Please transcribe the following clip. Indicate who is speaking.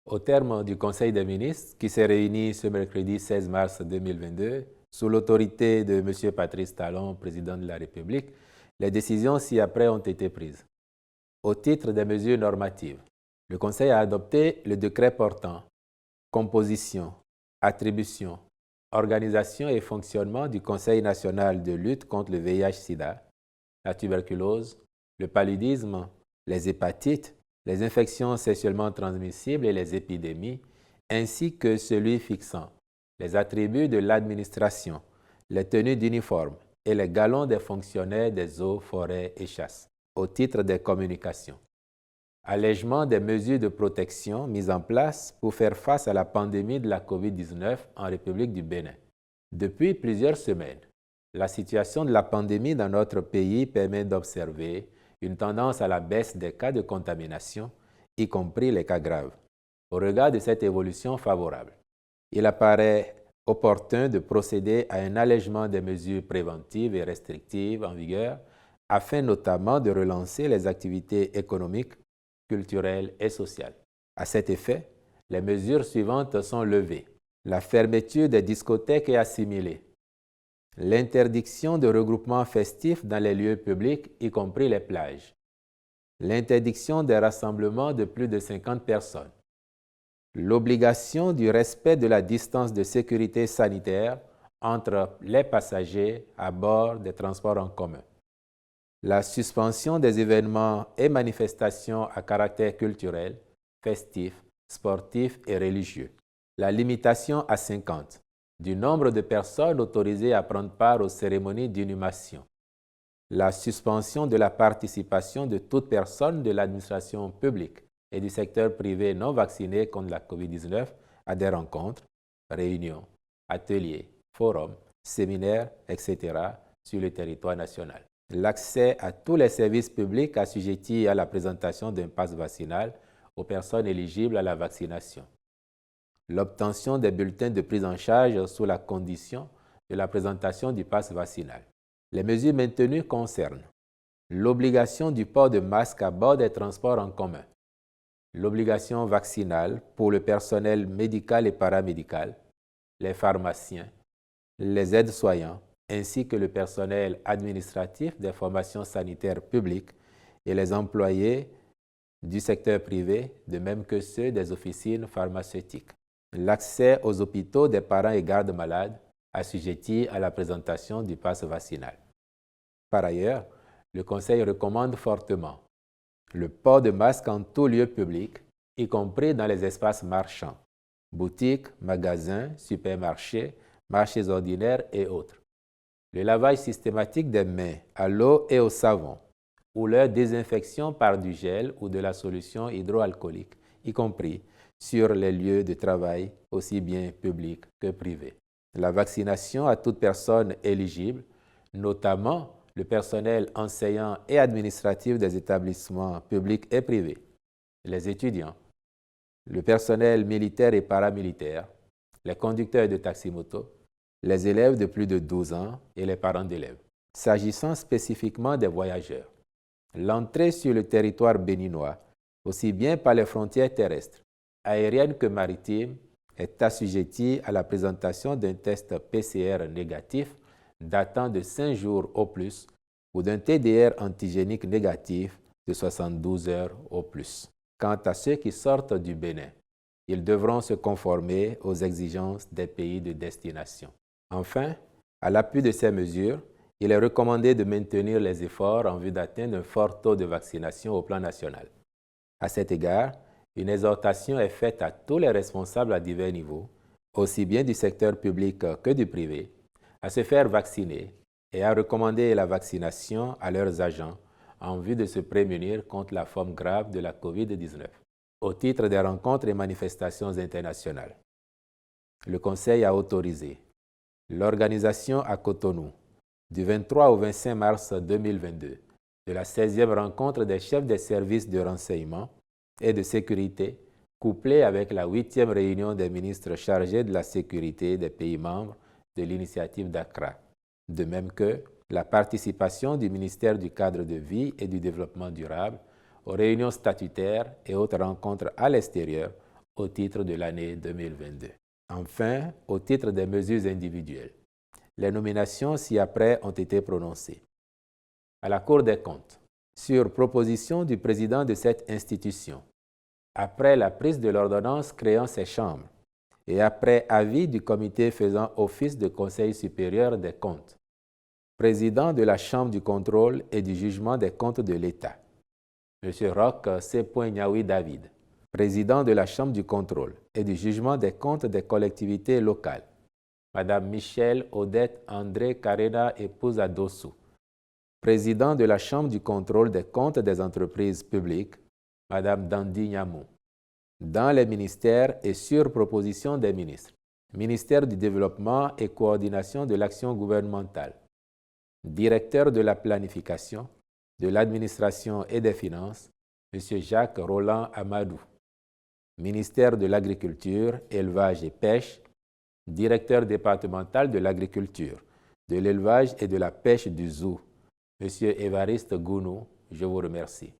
Speaker 1: Au terme du Conseil des ministres qui s'est réuni ce mercredi 16 mars 2022, sous l'autorité de M. Patrice Talon, président de la République, les décisions ci-après ont été prises. Au titre des mesures normatives, le Conseil a adopté le décret portant composition, attribution, organisation et fonctionnement du Conseil national de lutte contre le VIH-Sida, la tuberculose, le paludisme, les hépatites, les infections sexuellement transmissibles et les épidémies, ainsi que celui fixant les attributs de l'administration, les tenues d'uniforme et les galons des fonctionnaires des eaux, forêts et chasses, au titre des communications. Allègement des mesures de protection mises en place pour faire face à la pandémie de la COVID-19 en République du Bénin. Depuis plusieurs semaines, la situation de la pandémie dans notre pays permet d'observer une tendance à la baisse des cas de contamination, y compris les cas graves. Au regard de cette évolution favorable, il apparaît opportun de procéder à un allègement des mesures préventives et restrictives en vigueur afin notamment de relancer les activités économiques, culturelles et sociales. À cet effet, les mesures suivantes sont levées. La fermeture des discothèques est assimilée. L'interdiction de regroupements festifs dans les lieux publics, y compris les plages. L'interdiction des rassemblements de plus de 50 personnes. L'obligation du respect de la distance de sécurité sanitaire entre les passagers à bord des transports en commun. La suspension des événements et manifestations à caractère culturel, festif, sportif et religieux. La limitation à 50 du nombre de personnes autorisées à prendre part aux cérémonies d'inhumation. La suspension de la participation de toute personne de l'administration publique et du secteur privé non vacciné contre la COVID-19 à des rencontres, réunions, ateliers, forums, séminaires, etc. sur le territoire national. L'accès à tous les services publics assujettis à la présentation d'un passe vaccinal aux personnes éligibles à la vaccination. L'obtention des bulletins de prise en charge sous la condition de la présentation du passe vaccinal. Les mesures maintenues concernent l'obligation du port de masque à bord des transports en commun, l'obligation vaccinale pour le personnel médical et paramédical, les pharmaciens, les aides-soignants, ainsi que le personnel administratif des formations sanitaires publiques et les employés du secteur privé, de même que ceux des officines pharmaceutiques. L'accès aux hôpitaux des parents et gardes malades assujettis à la présentation du passe vaccinal. Par ailleurs, le Conseil recommande fortement le port de masque en tout lieu public, y compris dans les espaces marchands, boutiques, magasins, supermarchés, marchés ordinaires et autres. Le lavage systématique des mains à l'eau et au savon, ou leur désinfection par du gel ou de la solution hydroalcoolique, y compris sur les lieux de travail, aussi bien publics que privés. La vaccination à toute personne éligible, notamment le personnel enseignant et administratif des établissements publics et privés, les étudiants, le personnel militaire et paramilitaire, les conducteurs de taxi-moto, les élèves de plus de 12 ans et les parents d'élèves. S'agissant spécifiquement des voyageurs, l'entrée sur le territoire béninois, aussi bien par les frontières terrestres, aériennes que maritimes, est assujettie à la présentation d'un test PCR négatif datant de 5 jours au plus ou d'un TDR antigénique négatif de 72 heures au plus. Quant à ceux qui sortent du Bénin, ils devront se conformer aux exigences des pays de destination. Enfin, à l'appui de ces mesures, il est recommandé de maintenir les efforts en vue d'atteindre un fort taux de vaccination au plan national. À cet égard, une exhortation est faite à tous les responsables à divers niveaux, aussi bien du secteur public que du privé, à se faire vacciner et à recommander la vaccination à leurs agents en vue de se prémunir contre la forme grave de la COVID-19. Au titre des rencontres et manifestations internationales, le Conseil a autorisé l'organisation à Cotonou, du 23 au 25 mars 2022, de la 16e rencontre des chefs des services de renseignement et de sécurité, couplée avec la 8e réunion des ministres chargés de la sécurité des pays membres de l'initiative d'Accra, de même que la participation du ministère du Cadre de vie et du Développement durable aux réunions statutaires et autres rencontres à l'extérieur au titre de l'année 2022. Enfin, au titre des mesures individuelles, les nominations ci-après ont été prononcées. À la Cour des comptes, sur proposition du président de cette institution, après la prise de l'ordonnance créant ces chambres et après avis du comité faisant office de Conseil supérieur des comptes, président de la Chambre du contrôle et du jugement des comptes de l'État, M. Roch Sepoignaoui David, président de la Chambre du contrôle et du jugement des comptes des collectivités locales, Mme Michelle Odette André Carena épouse Adossou, président de la Chambre du contrôle des comptes des entreprises publiques, Mme Dandi Nyamou. Dans les ministères et sur proposition des ministres, ministère du Développement et Coordination de l'action gouvernementale, directeur de la planification, de l'administration et des finances, M. Jacques Roland Amadou, ministère de l'Agriculture, Élevage et Pêche, directeur départemental de l'Agriculture, de l'Élevage et de la Pêche du Zoo, M. Évariste Gounou, je vous remercie.